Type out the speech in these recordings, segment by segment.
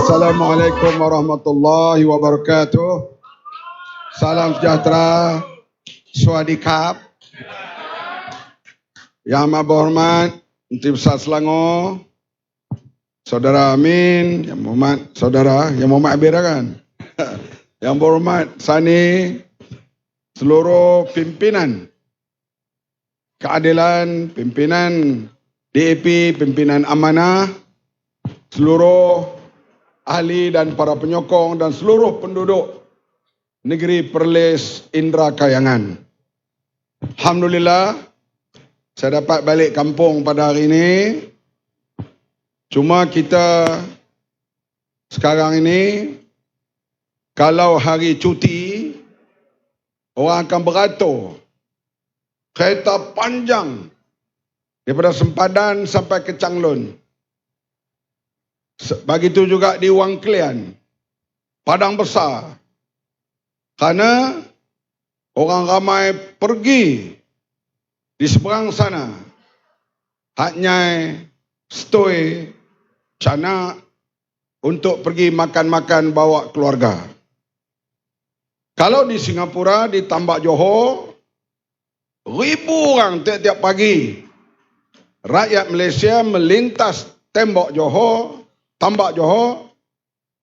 Assalamualaikum warahmatullahi wabarakatuh. Salam sejahtera. Swadikap. Yang amat berhormat Menteri Besar Selangor, Saudara Amin, Yang berhormat Saudara, Yang berhormat Abir kan? Yang berhormat Sani, seluruh pimpinan keadilan, pimpinan DAP, pimpinan amanah, seluruh ahli dan para penyokong dan seluruh penduduk negeri Perlis Indra Kayangan. Alhamdulillah, saya dapat balik kampung pada hari ini. Cuma kita sekarang ini, kalau hari cuti, orang akan beratur kereta panjang daripada Sempadan sampai ke Changlun. Begitu juga di Wang Kelian, Padang Besar. Karena orang ramai pergi di seberang sana. Haknya Stoi, Canak untuk pergi makan-makan bawa keluarga. Kalau di Singapura, di Tambak Johor, ribu orang tiap-tiap pagi. Rakyat Malaysia melintas tembok Johor, Tambak Johor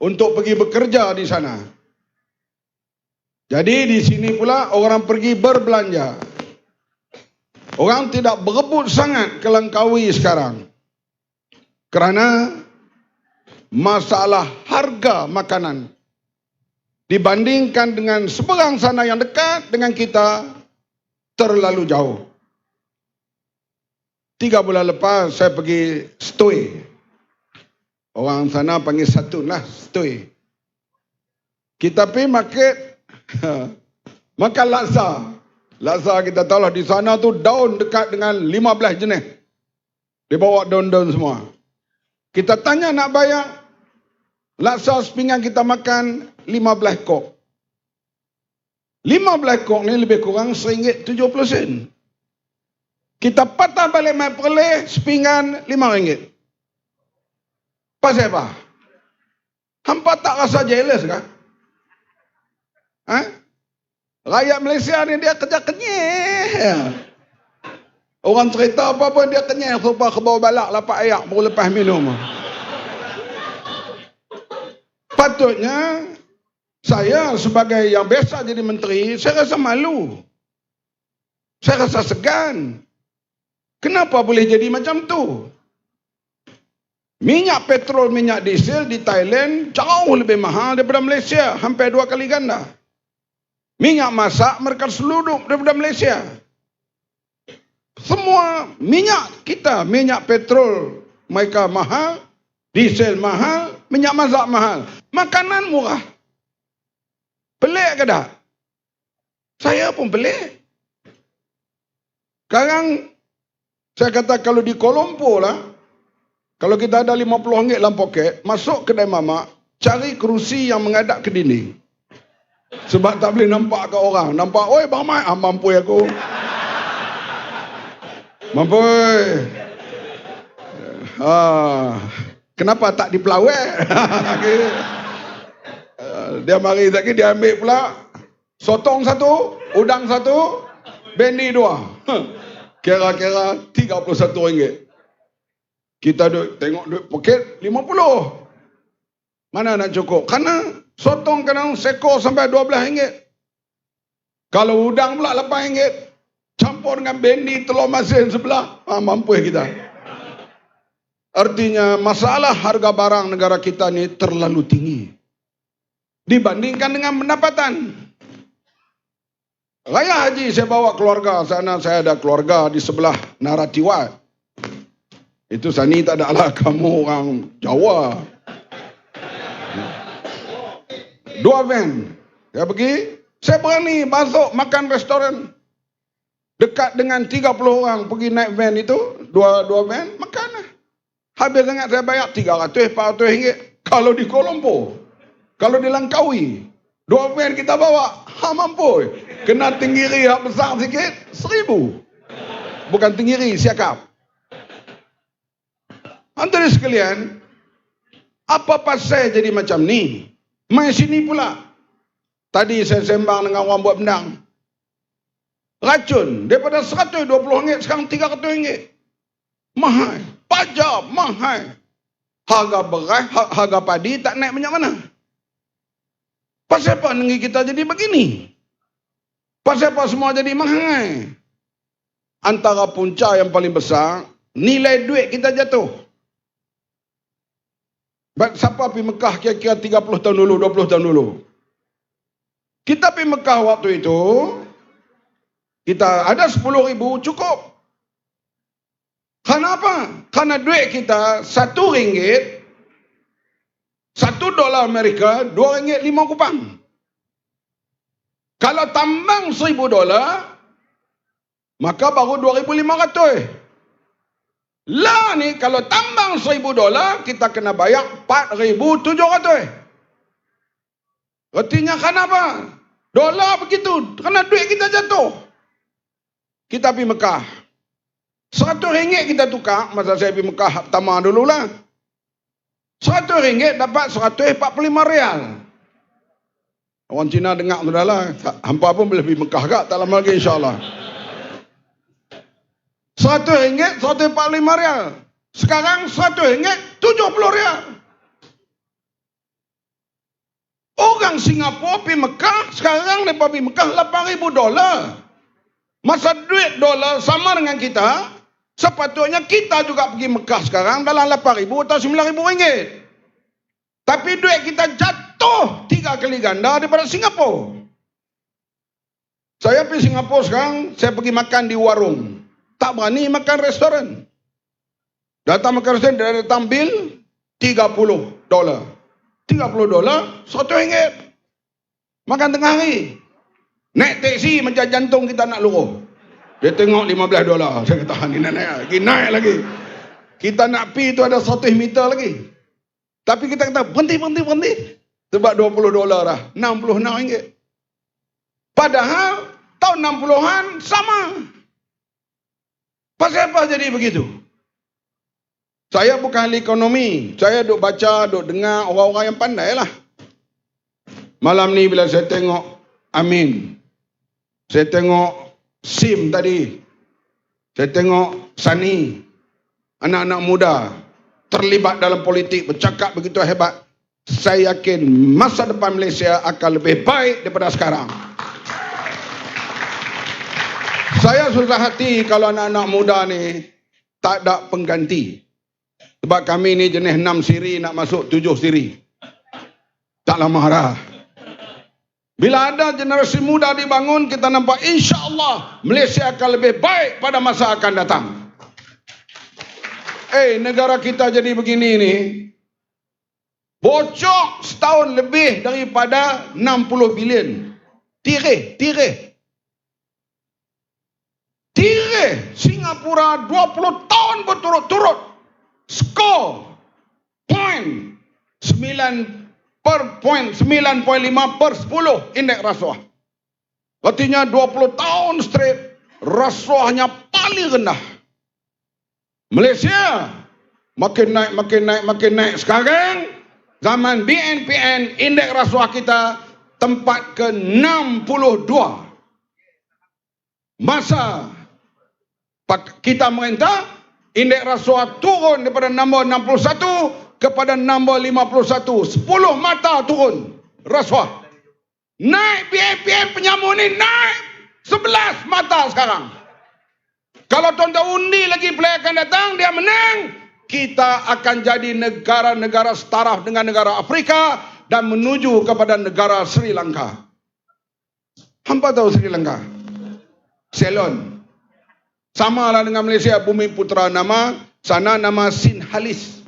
untuk pergi bekerja di sana. Jadi di sini pula orang pergi berbelanja. Orang tidak berebut sangat ke Langkawi sekarang. Kerana masalah harga makanan dibandingkan dengan seberang sana yang dekat dengan kita terlalu jauh. 3 bulan lepas saya pergi Stoi. Orang sana panggil Satun lah, Stoi. Kita pergi market, makan laksa. Laksa kita tahu lah di sana tu daun dekat dengan 15 jenis. Dia bawa daun-daun semua. Kita tanya nak bayar, laksa sepinggan kita makan 15 kok. 15 kok ni lebih kurang RM1.70. Kita patah balik mai Perlis, sepinggan RM5. Pasal apa? Hampa tak rasa jealous kah? Ha? Rakyat Malaysia ni dia kerja kenyih. Orang cerita apa-apa dia kenyih. Rupa ke bawah balak lapak ayak baru lepas minum. Patutnya saya sebagai yang biasa jadi menteri, saya rasa malu. Saya rasa segan. Kenapa boleh jadi macam tu? Minyak petrol, minyak diesel di Thailand jauh lebih mahal daripada Malaysia. Hampir 2 kali ganda. Minyak masak mereka seluduk daripada Malaysia. Semua minyak kita, minyak petrol mereka mahal, diesel mahal, minyak masak mahal. Makanan murah. Pelik ke tak? Saya pun pelik. Sekarang saya kata kalau di Kuala Lumpur lah, kalau kita ada RM50 dalam poket, masuk kedai mamak, cari kerusi yang menghadap ke dinding. Sebab tak boleh nampak ke orang. Nampak, oi Bang Mat, mampu aku. Mampu. Kenapa tak dipelawet? Dia mari lagi, dia ambil pula sotong 1, udang 1, bendi 2. Kira-kira RM31. Kita tengok duit poket 50. Mana nak cukup? Karena sotong kadang sekor sampai RM12. Kalau udang pula RM8. Campur dengan bendi telur masin sebelah. Mampu kita. Artinya masalah harga barang negara kita ni terlalu tinggi. Dibandingkan dengan pendapatan. Raya haji saya bawa keluarga. Sana saya ada keluarga di sebelah Naratiwat. Itu Sani tak ada lah, kamu orang Jawa. 2 van. Saya pergi, saya berani masuk makan restoran. Dekat dengan 30 orang pergi naik van itu, 2 van, makan lah. Habis sangat saya bayar RM300-400. Kalau di Kuala Lumpur, kalau di Langkawi, 2 van kita bawa, mampu. Kena tenggiri yang besar sikit, RM1,000. Bukan tenggiri, siakap. Antara sekalian, Apa pasal jadi macam ni? Mai sini pula. Tadi saya sembang dengan orang buat bendang. Racun daripada RM120 sekarang RM300. Mahal. Pajak mahal. Harga beras, harga padi tak naik banyak mana. Pasal apa negeri kita jadi begini? Pasal apa semua jadi mahal? Antara punca yang paling besar, nilai duit kita jatuh. Siapa pergi Mekah kira-kira 30 tahun dulu, 20 tahun dulu? Kita pergi Mekah waktu itu, kita ada 10,000 cukup. Kenapa? Karena duit kita RM1, $1 Amerika, RM2.05. Kalau tambang $1,000, maka baru RM2,500. Lah ni kalau tambang $1,000, kita kena bayar RM4,700. Artinya kenapa? Dolar begitu, kerana duit kita jatuh. Kita pergi Mekah. RM100 kita tukar, masa saya pergi Mekah pertama dululah. RM100 dapat RM145. Orang Cina dengar sudah lah. Hampa pun boleh pergi Mekah kak, tak lama lagi insyaAllah. RM100, RM145. Sekarang RM100, RM70. Orang Singapura pergi Mekah, sekarang mereka pergi Mekah $8,000. Masa duit dolar sama dengan kita, sepatutnya kita juga pergi Mekah sekarang dalam RM8,000 atau RM9,000. Tapi duit kita jatuh 3 kali ganda daripada Singapura. Saya pergi Singapura sekarang, saya pergi makan di warung. Tak berani makan restoran. Datang makan restoran, dia datang bil $30. $30, RM100. Makan tengah hari. Naik teksi macam jantung kita nak luruh. Dia tengok $15. Saya kata, ni nak naik lagi. Naik lagi. Kita nak pergi tu ada 100 meter lagi. Tapi kita kata, berhenti. Sebab $20 dah. RM66. Padahal, tahun 60-an sama. Pasal apa jadi begitu? Saya bukan ahli ekonomi. Saya duk baca, duk dengar orang-orang yang pandai lah. Malam ni bila saya tengok Amin, saya tengok Sim tadi, saya tengok Sani, anak-anak muda terlibat dalam politik, bercakap begitu hebat. Saya yakin masa depan Malaysia akan lebih baik daripada sekarang. Saya susah hati kalau anak-anak muda ni tak ada pengganti. Sebab kami ni jenis 6 siri nak masuk 7 siri. Taklah marah. Bila ada generasi muda dibangun, kita nampak insya-Allah Malaysia akan lebih baik pada masa akan datang. Negara kita jadi begini ni, bocor setahun lebih daripada 60 bilion. Tireh. Singapura 20 tahun berturut-turut. Skor point 9.5/10 indeks rasuah. Artinya 20 tahun straight rasuahnya paling rendah. Malaysia makin naik. Sekarang zaman BNPN indeks rasuah kita tempat ke-62. Masa kita merintah, indeks rasuah turun daripada nombor 61 kepada nombor 51. 10 mata turun rasuah. Naik BNPN penyambung ni naik 11 mata sekarang. Kalau tuan-tuan undi lagi pilihan akan datang, dia menang, kita akan jadi negara-negara setaraf dengan negara Afrika dan menuju kepada negara Sri Lanka. Hampa tahu Sri Lanka? Ceylon. Sama lah dengan Malaysia, Bumi Putra nama, sana nama Sinhalese.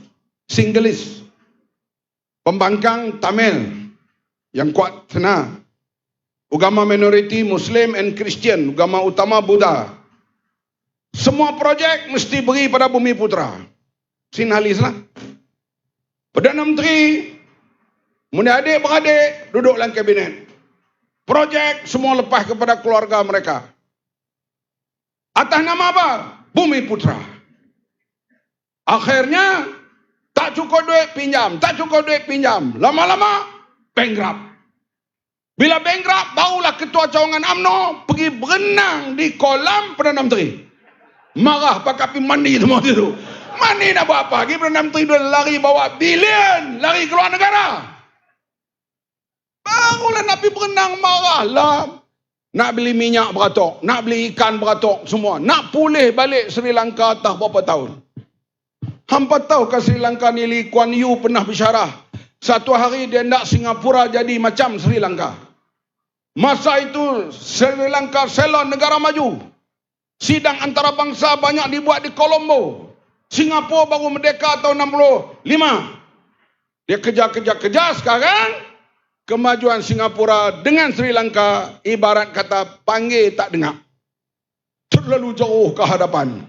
Pembangkang Tamil yang kuat sana. Agama minoriti Muslim and Christian, agama utama Buddha. Semua projek mesti beri pada Bumi Putra. Sinhalese lah. Perdana Menteri, adik-beradik duduk dalam kabinet. Projek semua lepas kepada keluarga mereka. Atas nama apa? Bumi Putra. Akhirnya Tak cukup duit, pinjam. Tak cukup duit, pinjam. Lama-lama, bankrupt. Bila bankrupt, barulah Ketua Cawangan UMNO pergi berenang di kolam Perdana Menteri. Marah pakai pergi mandi semua itu. Mandi nak buat apa? Pergi Perdana Menteri dia lari bawa bilion. Lari keluar negara. Barulah nak pergi berenang, marahlah. Nak beli minyak beratok. Nak beli ikan beratok semua. Nak pulih balik Sri Lanka tak berapa tahun. Hampa tahu ke Sri Lanka ni Lee Kuan Yew pernah bisyarah. Satu hari dia nak Singapura jadi macam Sri Lanka. Masa itu Sri Lanka selon negara maju. Sidang antarabangsa banyak dibuat di Colombo. Singapura baru merdeka tahun 65. Dia kejar sekarang. Kemajuan Singapura dengan Sri Lanka ibarat kata panggil tak dengar. Terlalu jauh ke hadapan.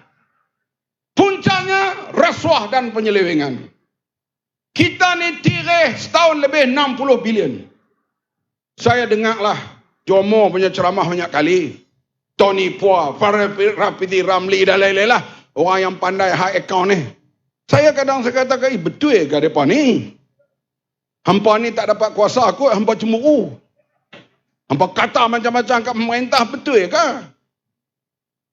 Puncanya rasuah dan penyelewengan. Kita ni tireh setahun lebih 60 bilion. Saya dengarlah Jomo punya ceramah banyak kali. Tony Phua, Rapidi Ramli dan lain-lain lah. Orang yang pandai high account ni. Saya kadang katakan, betul ke mereka ni? Hampa ni tak dapat kuasa kot, hampa cemburu. Hampa kata macam-macam kat pemerintah, betul ke?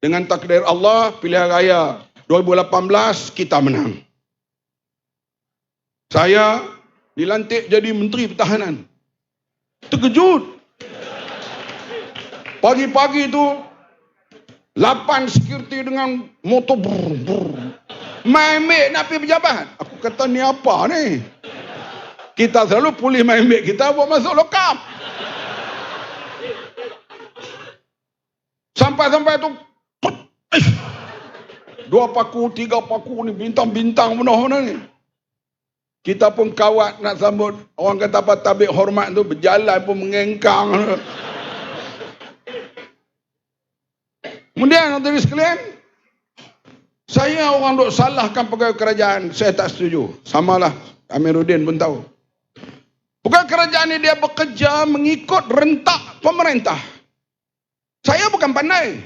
Dengan takdir Allah, pilihan raya 2018, kita menang. Saya dilantik jadi Menteri Pertahanan. Terkejut. Pagi-pagi tu, 8 security dengan motor brr. Main-main nak pergi pejabat. Aku kata ni apa ni? Kita selalu pulih main-main kita buat masuk lokap. Sampai-sampai tu 2 paku, 3 paku ni bintang-bintang mana-mana ni. Kita pun kawat nak sambut. Orang kata apa tabik hormat tu berjalan pun mengengkang. Kemudian hadirin sekalian, saya orang duk salahkan pegawai kerajaan, saya tak setuju. Samalah Amiruddin pun tahu. Pegawai kerajaan ni dia bekerja mengikut rentak pemerintah. Saya bukan pandai.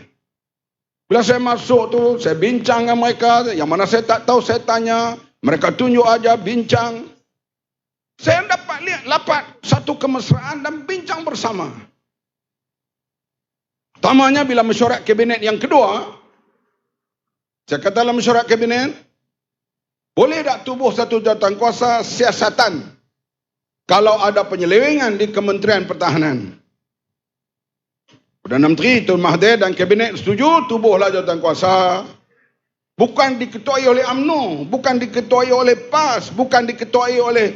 Bila saya masuk tu, saya bincang dengan mereka. Yang mana saya tak tahu, saya tanya. Mereka tunjuk aja, bincang. Saya dapat satu kemesraan dan bincang bersama. Pertamanya bila mesyuarat kabinet yang kedua, saya kata dalam mesyuarat kabinet, boleh tak tubuh satu jawatankuasa siasatan kalau ada penyelewengan di Kementerian Pertahanan? Perdana Menteri Tun Mahathir dan kabinet setuju, tubuhlah jawatankuasa. Bukan diketuai oleh UMNO, bukan diketuai oleh PAS, bukan diketuai oleh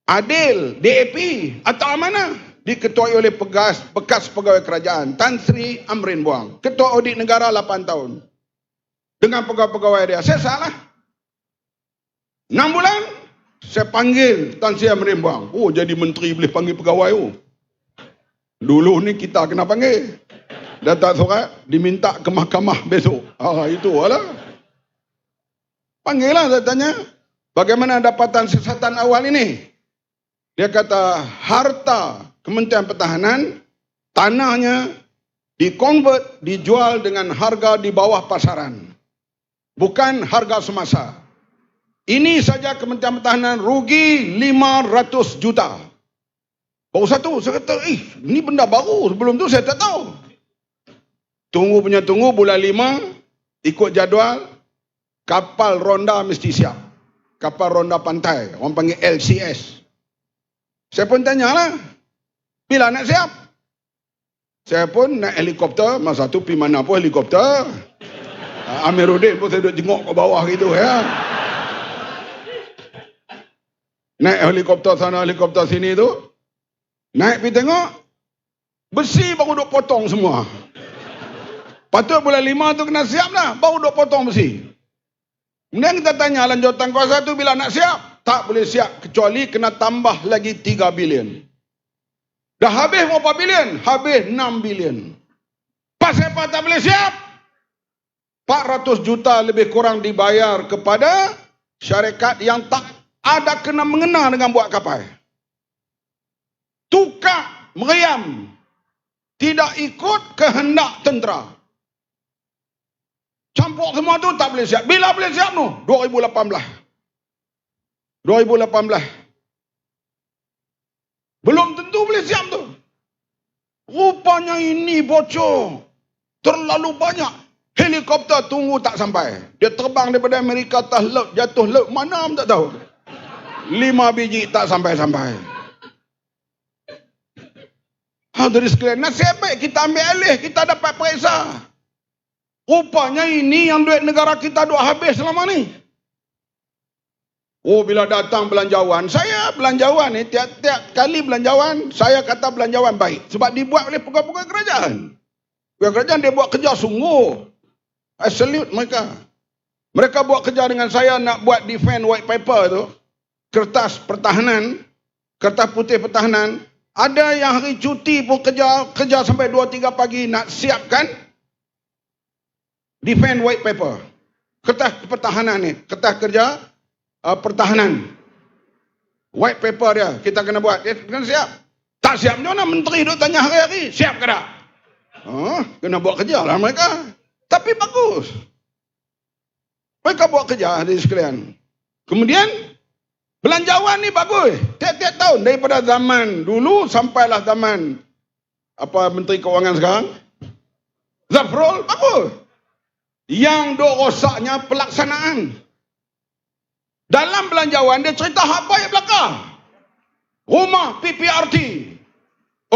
Adil, DAP atau mana? Diketuai oleh bekas pegawai kerajaan Tan Sri Amrin Buang, Ketua Audit Negara 8 tahun. Dengan pegawai-pegawai dia, saya salah. 6 bulan, saya panggil Tan Sri Amrin Buang. Oh, jadi menteri boleh panggil pegawai. Oh. Dulu ni kita kena panggil. Datang surat, diminta ke mahkamah besok. Itu lah. Panggil lah, saya tanya. Bagaimana dapatan siasatan awal ini? Dia kata, harta Kementerian Pertahanan, tanahnya dikonvert, dijual dengan harga di bawah pasaran. Bukan harga semasa. Ini saja Kementerian Pertahanan rugi 500 juta. Baru satu, saya kata, ini benda baru. Sebelum tu saya tak tahu. Tunggu bulan 5, ikut jadual, kapal ronda mesti siap. Kapal ronda pantai, orang panggil LCS. Saya pun tanyalah, bila nak siap? Saya pun naik helikopter, masa tu pergi mana pun helikopter. Amiruddin pun saya duduk jengok ke bawah gitu ya. Naik helikopter sana, helikopter sini tu. Naik pergi tengok, besi baru duk potong semua. Patut bulan 5 tu kena siap dah, baru duk potong besi. Kemudian kita tanya lanjutan kuasa tu bila nak siap? Tak boleh siap kecuali kena tambah lagi 3 bilion. Dah habis berapa bilion? Habis 6 bilion. Pasal apa tak boleh siap? 400 juta lebih kurang dibayar kepada syarikat yang tak ada kena mengena dengan buat kapal. Tukar meriam. Tidak ikut kehendak tentera. Campur semua tu tak boleh siap. Bila boleh siap tu? 2018. 2018. Belum tentu boleh siap tu. Rupanya ini bocor. Terlalu banyak. Helikopter tunggu tak sampai. Dia terbang daripada Amerika atas laut, jatuh laut. Mana tak tahu. 5 biji tak sampai-sampai. Hadirin sekalian, nasib baik kita ambil alih, kita dapat periksa. Rupanya ini yang duit negara kita duk habis selama ni. Oh, bila datang belanjawan, saya belanjawan ni, tiap-tiap kali belanjawan, saya kata belanjawan baik. Sebab dibuat oleh pegawai-pegawai kerajaan. Pegawai kerajaan dia buat kerja sungguh. I salute mereka. Mereka buat kerja dengan saya nak buat defend white paper tu. Kertas pertahanan, kertas putih pertahanan. Ada yang hari cuti pun kerja sampai 2-3 pagi nak siapkan defend white paper. Kertas pertahanan ni, kertas kerja pertahanan. White paper dia, kita kena buat. Dia kena siap. Tak siap macam mana? Menteri duk tanya hari-hari, siap ke tak? Kena buat kerja lah mereka. Tapi bagus. Mereka buat kerja di sekalian. Kemudian, belanjawan ni bagus. Tiap-tiap tahun, daripada zaman dulu sampailah zaman Menteri Keuangan sekarang. Zafrul, bagus. Yang duk rosaknya pelaksanaan. Dalam belanjawan dia cerita hak baik belakang. Rumah PPRT.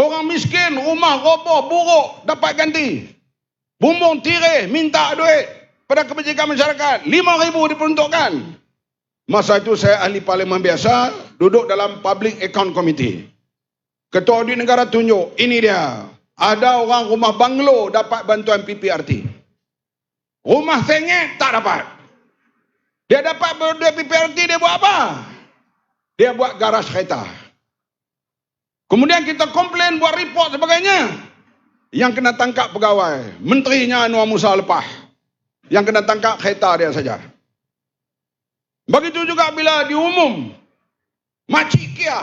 Orang miskin, rumah roboh, buruk, dapat ganti. Bumbung tirai, minta duit pada kebajikan masyarakat. 5,000 diperuntukkan. Masa itu saya ahli parlimen biasa, duduk dalam Public Account Committee. Ketua Audit Negara tunjuk, ini dia. Ada orang rumah banglo dapat bantuan PPRT. Rumah sengit tak dapat. Dia dapat bantuan PPRT, dia buat apa? Dia buat garaj kereta. Kemudian kita komplain, buat report sebagainya. Yang kena tangkap pegawai, menterinya Anwar Musa lepas. Yang kena tangkap kereta dia saja. Begitu juga bila diumum, Makcik Kia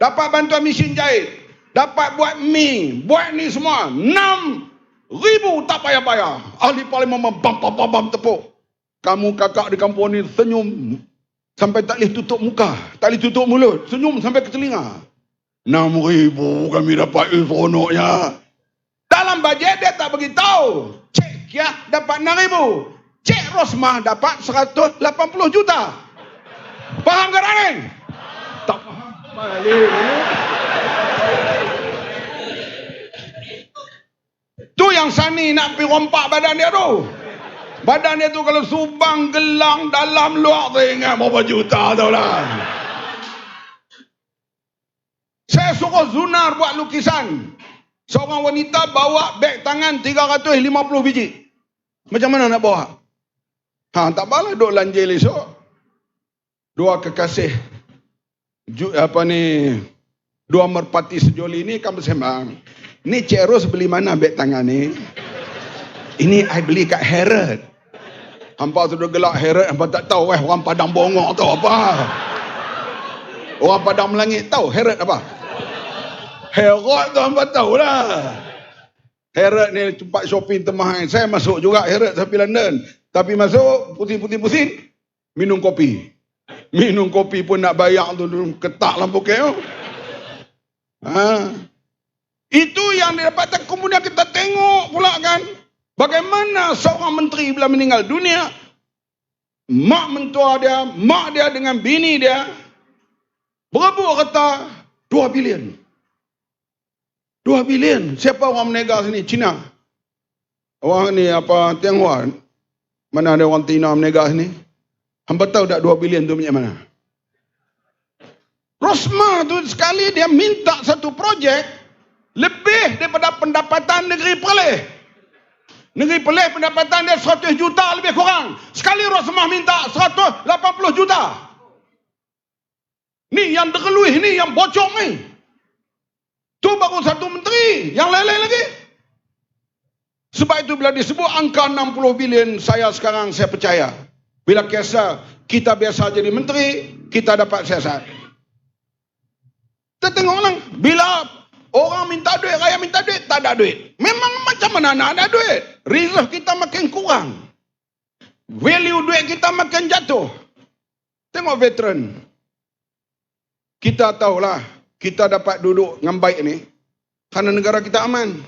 dapat bantuan mesin jahit, dapat buat mi, buat ni semua, 6,000 tak payah-payah. Ahli parlimen bam tepuk. Kamu kakak di kampung ni senyum sampai tak boleh tutup muka, tak boleh tutup mulut, senyum sampai ke telinga. 6,000 kami dapat seronoknya. Dalam bajet dia tak beritahu. Cik Kia dapat 6,000. Cik Rosmah dapat 180 juta. Faham ke tak ni? Tak faham. Balik. Tu yang Sani nak pergi rompak badan dia tu. Badan dia tu kalau subang, gelang, dalam, luar, saya ingat berapa juta tau lah. Saya suruh Zunar buat lukisan. Seorang wanita bawa beg tangan 350 biji. Macam mana nak bawa? Tak apalah, duk lanjil esok. Dua kekasih, dua merpati sejoli ni kan bersembang. Ni Cik Ros beli mana beg tangan ni? Ini I beli kat Harrod. Hampa sudah gelak Harrod, hampa tak tahu orang Padang bongok tahu apa. Orang Padang Melangit tahu Harrod apa? Harrod tu hampa tahulah. Harrod ni tempat shopping termahal. Saya masuk juga Harrod sampai London. Tapi masuk, pusing-pusing, minum kopi. Minum kopi pun nak bayar tu, ketak lampu keo. Itu yang dia dapat. Kemudian kita tengok pula kan, bagaimana seorang menteri bila meninggal dunia, mak mentua dia, mak dia dengan bini dia, berebut kata 2 bilion. 2 bilion. Siapa orang menega sini? Cina. Orang ni Tionghoa. Mana ada orang Cina menega sini? Hampa tahu tak 2 bilion tu macam mana? Rosmah tu sekali dia minta satu projek lebih daripada pendapatan negeri Perlis. Negeri Perlis pendapatan dia 100 juta lebih kurang. Sekali Rosmah minta 180 juta. Ni yang terkeluih ni, yang bocor ni. Tu baru satu menteri, yang lain-lain lagi. Sebab itu bila disebut angka 60 bilion, saya percaya. Bila kita biasa jadi menteri, kita dapat siasat. Kita tengok lang, bila orang minta duit, rakyat minta duit, tak ada duit. Memang macam mana nak ada duit? Reserve kita makin kurang. Value duit kita makin jatuh. Tengok veteran. Kita tahulah, kita dapat duduk dengan baik ni kerana negara kita aman.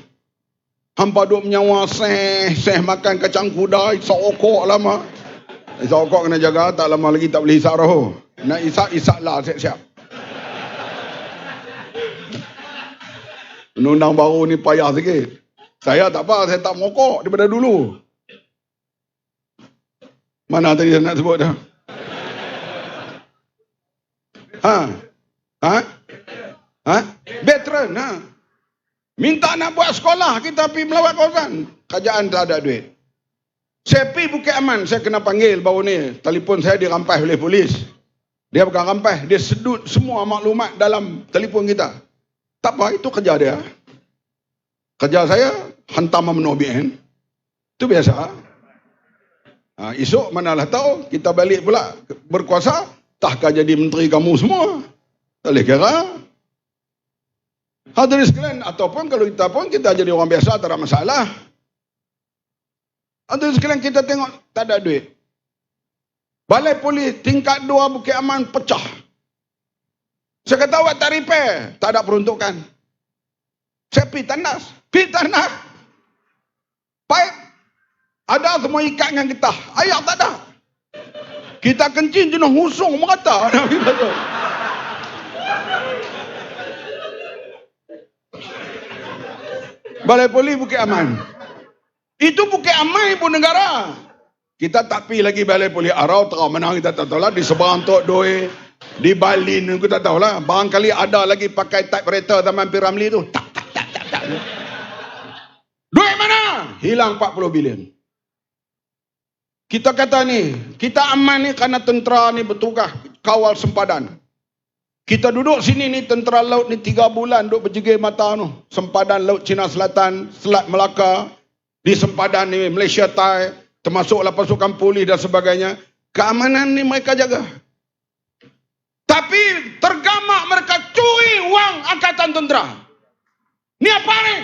Hampa duduk menyawa seh makan kacang kuda, isap okok lama. Isap okok kena jaga, tak lama lagi tak boleh isap roh. Nak isap lah siap-siap. Undang-undang baru ni payah sikit. Saya tak apa, saya tak mokok daripada dulu. Mana tadi saya nak sebut dah? Veteran, minta nak buat sekolah, kita pergi melawat kawasan. Kerajaan tak ada duit. Saya pergi Bukit Aman, saya kena panggil baru ni. Telefon saya dirampas oleh polis. Dia bukan rampas, dia sedut semua maklumat dalam telefon kita. Tak apa, itu kerja dia. Kerja saya, hantar memenuh BN. Itu biasa. Esok manalah tahu, kita balik pula berkuasa, tahkah jadi menteri kamu semua. Tak boleh kira. Hadirin sekalian, ataupun kalau kita jadi orang biasa, tak ada masalah. Hadirin sekalian, kita tengok, tak ada duit. Balai Polis tingkat 2 Bukit Aman pecah. Saya kata awak tak repair, tak ada peruntukan. Saya pergi tandas. Pipe ada semua ikat dengan getah. Air tak ada. Kita kencing jenuh husung merata. Balai Polis Bukit Aman. Itu Bukit Aman pun negara. Kita tak pergi lagi Balai Polis Arau, terang mana kita tak tahu lah. Di seberang Tok Doi, di Balin, kita tak tahu lah. Barangkali ada lagi pakai typewriter Taman P. Ramlee tu. Tak. Duit mana? Hilang 40 bilion. Kita kata ni, kita aman ni kerana tentera ni bertugas kawal sempadan. Kita duduk sini ni, tentera laut ni 3 bulan duduk berjegir mata tu. Sempadan Laut Cina Selatan, Selat Melaka, di sempadan ni Malaysia Thai, termasuklah pasukan polis dan sebagainya. Keamanan ni mereka jaga. Tapi tergamak mereka curi wang angkatan tentera. Ni apa ni?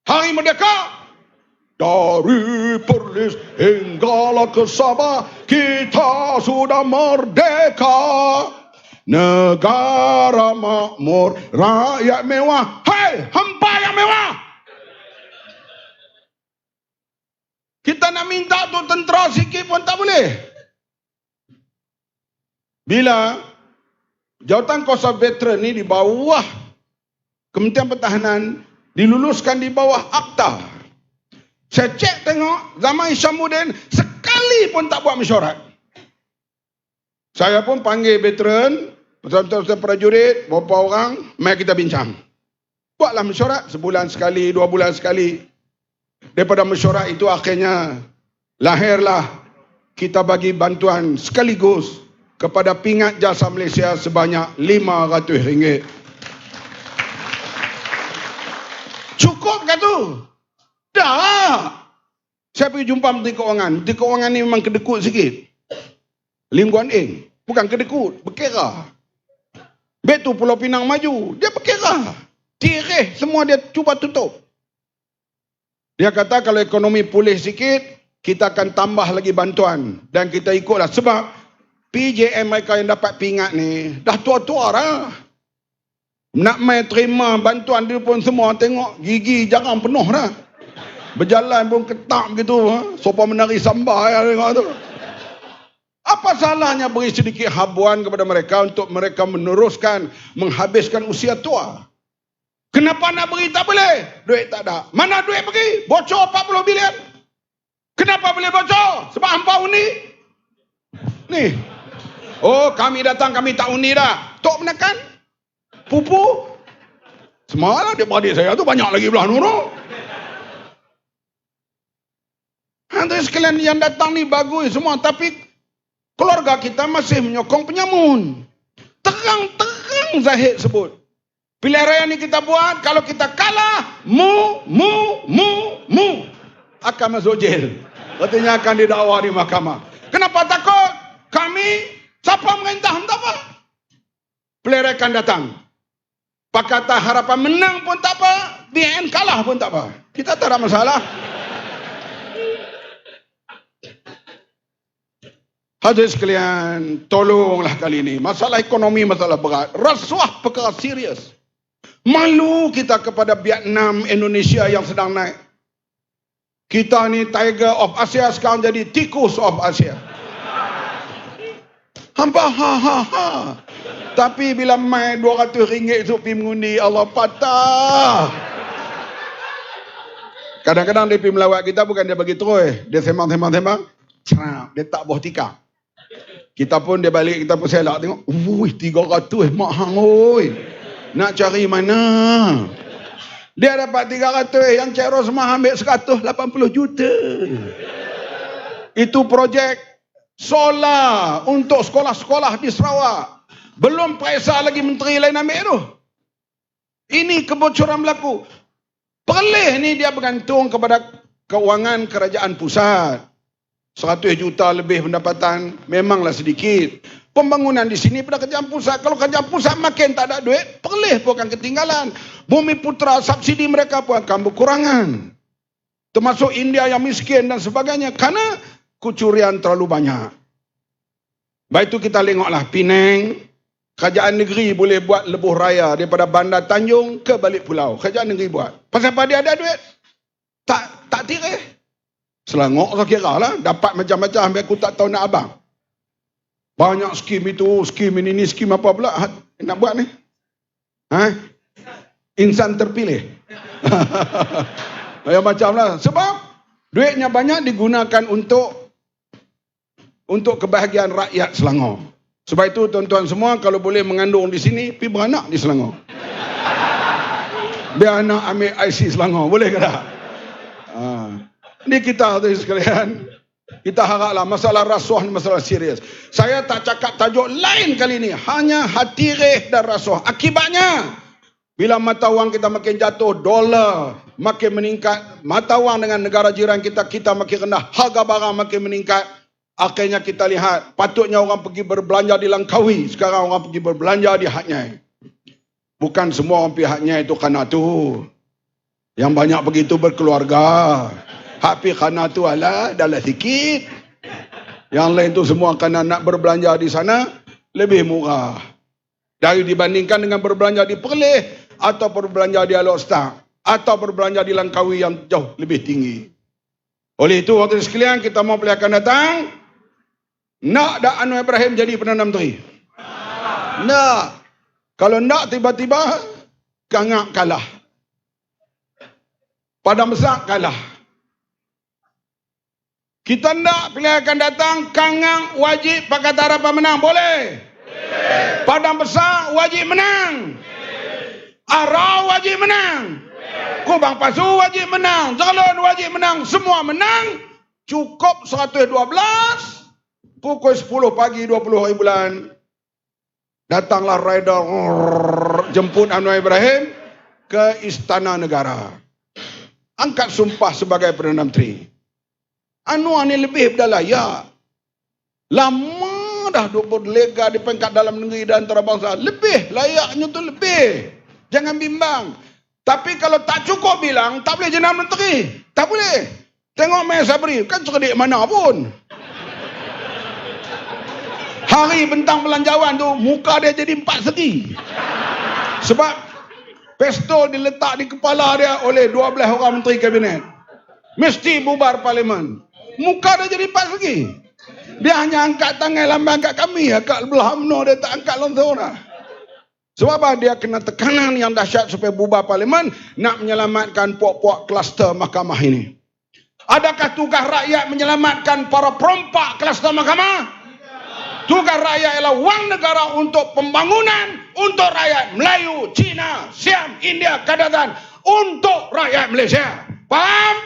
Hari Merdeka, dari Perlis hinggalah ke Sabah, kita sudah merdeka. Negara makmur, rakyat mewah. Hai, hampa yang mewah. Kita nak minta tu tentera sikit pun tak boleh. Bila jawatan kuasa veteran ni di bawah Kementerian Pertahanan, diluluskan di bawah akta. Saya cek tengok, zaman Isyamuddin sekali pun tak buat mesyuarat. Saya pun panggil veteran, betul-betul prajurit, beberapa orang, mari kita bincang. Buatlah mesyuarat sebulan sekali, 2 bulan sekali. Daripada mesyuarat itu akhirnya lahirlah kita bagi bantuan sekaligus kepada pingat jasa Malaysia sebanyak RM500. Cukup ke tu? Tak. Saya pergi jumpa Menteri Keuangan. Menteri Keuangan ni memang kedekut sikit. Lim Guan Eng. Bukan kedekut, berkira. Bet tu Pulau Pinang maju. Dia berkira. Tirih semua dia cuba tutup. Dia kata kalau ekonomi pulih sikit, kita akan tambah lagi bantuan. Dan kita ikutlah. Sebab PJM mereka yang dapat pingat ni, dah tua-tua lah. Nak main terima bantuan dia pun semua tengok gigi jarang penuh dah. Berjalan pun ketak begitu. Sopa menari samba ya, tengok tu. Apa salahnya beri sedikit habuan kepada mereka untuk mereka meneruskan, menghabiskan usia tua? Kenapa nak beri tak boleh? Duit tak ada. Mana duit pergi? Bocor 40 bilion. Kenapa boleh bocor? Sebab hampa undi. Ni. Oh, kami datang, kami tak undi dah. Tok menekan. Pupu. Semalam dia beradik saya tu banyak lagi belah nurut. Hantar sekalian yang datang ni bagus semua. Tapi keluarga kita masih menyokong penyamun. Terang-terang Zahid sebut. Pilihan raya ni kita buat, kalau kita kalah, mu, akan masuk jail. Artinya akan didakwa di mahkamah. Kenapa takut? Kami, siapa merintah, tak apa. Pilihan raya akan datang. Pakatan Harapan menang pun tak apa, BN kalah pun tak apa. Kita tak ada masalah. Hadirin sekalian, tolonglah kali ini. Masalah ekonomi, masalah berat. Rasuah perkara serius. Malu kita kepada Vietnam, Indonesia yang sedang naik. Kita ni tiger of Asia, sekarang jadi tikus of Asia. Hampa ha. Tapi bila main RM200 untuk pergi mengundi, Allah patah. Kadang-kadang dia pergi melawat kita, bukan dia bagi terus. Dia sembang. Dia tak boh tikar. Kita pun dia balik, kita pun selak tengok. Ui, 300 mak hang oi. Nak cari mana? Dia dapat 300, yang Cik Rosmah ambil 180 juta. Itu projek solar untuk sekolah-sekolah di Sarawak. Belum periksa lagi menteri lain ambil tu. Ini kebocoran berlaku. Perleh ni dia bergantung kepada kewangan kerajaan pusat. 100 juta lebih pendapatan memanglah sedikit. Pembangunan di sini pada kerajaan pusat. Kalau kerajaan pusat makin tak ada duit, Perleh pun akan ketinggalan. Bumi Putra, subsidi mereka pun akan berkurangan. Termasuk India yang miskin dan sebagainya. Kerana kucurian terlalu banyak. Baik itu kita tengoklah Penang. Kerajaan negeri boleh buat lebuh raya daripada Bandar Tanjung ke balik pulau. Kerajaan negeri buat. Pasal apa dia ada duit? Tak tirih. Selangor saya kira lah. Dapat macam-macam. Aku tak tahu nak abang. Banyak skim itu, skim ini, skim apa pula nak buat ni? Insan terpilih. Ya macam lah. Sebab duitnya banyak digunakan untuk kebahagiaan rakyat Selangor. Sebab itu tuan-tuan semua kalau boleh mengandung di sini, pergi beranak di Selangor. Biar anak ambil IC Selangor. Boleh ke tak? Ini kita hadirin sekalian. Kita haraplah masalah rasuah ni masalah serius. Saya tak cakap tajuk lain kali ini. Hanya hatirih dan rasuah. Akibatnya, bila mata wang kita makin jatuh, dolar makin meningkat. Mata wang dengan negara jiran kita makin rendah. Harga barang makin meningkat. Akhirnya kita lihat, patutnya orang pergi berbelanja di Langkawi. Sekarang orang pergi berbelanja di Hat Nyai. Bukan semua orang pergi Hat Nyai itu kerana tu. Yang banyak begitu berkeluarga. Hak pergi kerana tu adalah sikit. Yang lain tu semua kerana nak berbelanja di sana lebih murah. Dari dibandingkan dengan berbelanja di Perleh atau berbelanja di Alor Star atau berbelanja di Langkawi yang jauh lebih tinggi. Oleh itu, waktu sekalian kita mau pilih akan datang. Nak dak Anwar Ibrahim jadi Perdana Menteri? Nak. Kalau nak tiba-tiba Kangak kalah. Padang Besar kalah. Kita nak pilihan akan datang, Kangak wajib Pakatan Harapan menang. Boleh? Padang Besar wajib menang. Arau wajib menang. Kubang Pasu wajib menang. Jalon wajib menang. Semua menang. Cukup 112. Pukul 10 pagi 20 hari bulan. Datanglah rider jemput Anwar Ibrahim ke Istana Negara. Angkat sumpah sebagai Perdana Menteri. Anwar ni lebih dah layak. Lama dah duk berlega di peringkat dalam negeri dan antarabangsa. Lebih layaknya tu lebih. Jangan bimbang. Tapi kalau tak cukup bilang, tak boleh jadi menteri. Tak boleh. Tengok Maya Sabri, kan cerdik mana pun. Hari bentang belanjawan tu, muka dia jadi 4 segi. Sebab pistol diletak di kepala dia oleh 12 orang menteri kabinet. Mesti bubar parlimen. Muka dia jadi 4 segi. Dia hanya angkat tangan lambang angkat kami. Angkat belah UMNO dia tak angkat langsung dah. Sebab apa? Dia kena tekanan yang dahsyat supaya bubar parlimen. Nak menyelamatkan puak-puak kluster mahkamah ini. Adakah tugas rakyat menyelamatkan para perompak kluster mahkamah? Tugas rakyat ialah wang negara untuk pembangunan. Untuk rakyat Melayu, Cina, Siam, India, Kedatangan. Untuk rakyat Malaysia. Faham?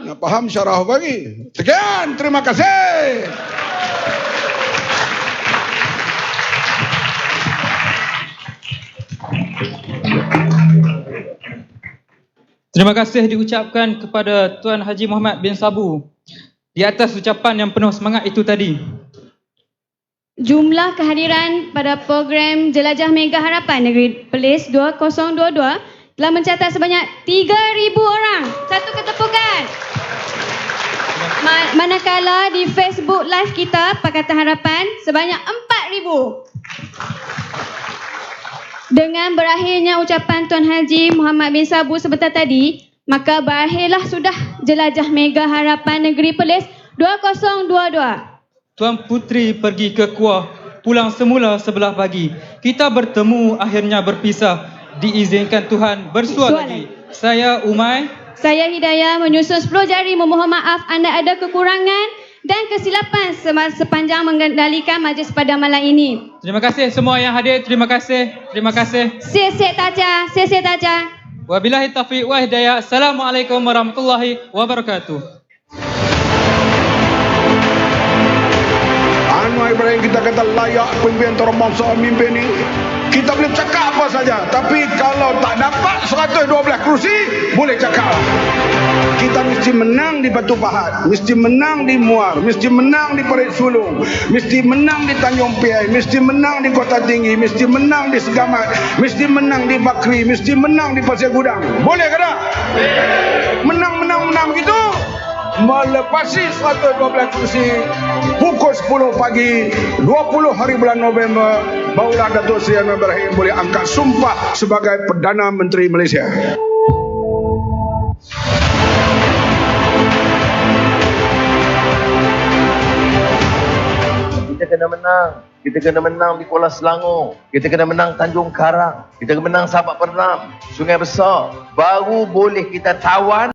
Nak faham syarah bagi. Sekian, terima kasih. Terima kasih diucapkan kepada Tuan Haji Muhammad bin Sabu di atas ucapan yang penuh semangat itu tadi. Jumlah kehadiran pada program Jelajah Mega Harapan Negeri Perlis 2022 telah mencatat sebanyak 3,000 orang. Satu ketepukan. Manakala di Facebook Live kita Pakatan Harapan sebanyak 4,000. Dengan berakhirnya ucapan Tuan Haji Muhammad bin Sabu sebentar tadi, maka berakhirlah sudah Jelajah Mega Harapan Negeri Perlis 2022. Tuan Putri pergi ke Kuah, pulang semula sebelah pagi. Kita bertemu, akhirnya berpisah. Diizinkan Tuhan bersua lagi. Saya Umay. Saya Hidayah menyusun 10 jari memohon maaf anda ada kekurangan dan kesilapan sepanjang mengendalikan majlis pada malam ini. Terima kasih semua yang hadir. Terima kasih. Terima kasih. Sesi taja, sesi taja. Wabillahi taufiq wa hidayah. Assalamualaikum warahmatullahi wabarakatuh. Anwar Ibrahim kita kata layak pemimpin termongso mimpin ni. Kita boleh cakap apa saja, tapi kalau tak dapat 112 kerusi, boleh cakap. Kita mesti menang di Batu Pahat, mesti menang di Muar, mesti menang di Parit Sulung, mesti menang di Tanjung Piai, mesti menang di Kota Tinggi, mesti menang di Segamat, mesti menang di Bakri, mesti menang di Pasir Gudang. Boleh ke tak? Menang gitu. Melepasi 112 kursi pukul 10 pagi 20 hari bulan November, barulah Datuk Seri Anwar Ibrahim boleh angkat sumpah sebagai Perdana Menteri Malaysia. Kita kena menang. Kita kena menang di Kuala Selangor. Kita kena menang Tanjung Karang. Kita kena menang Sabak Pernam, Sungai Besar. Baru boleh kita tawan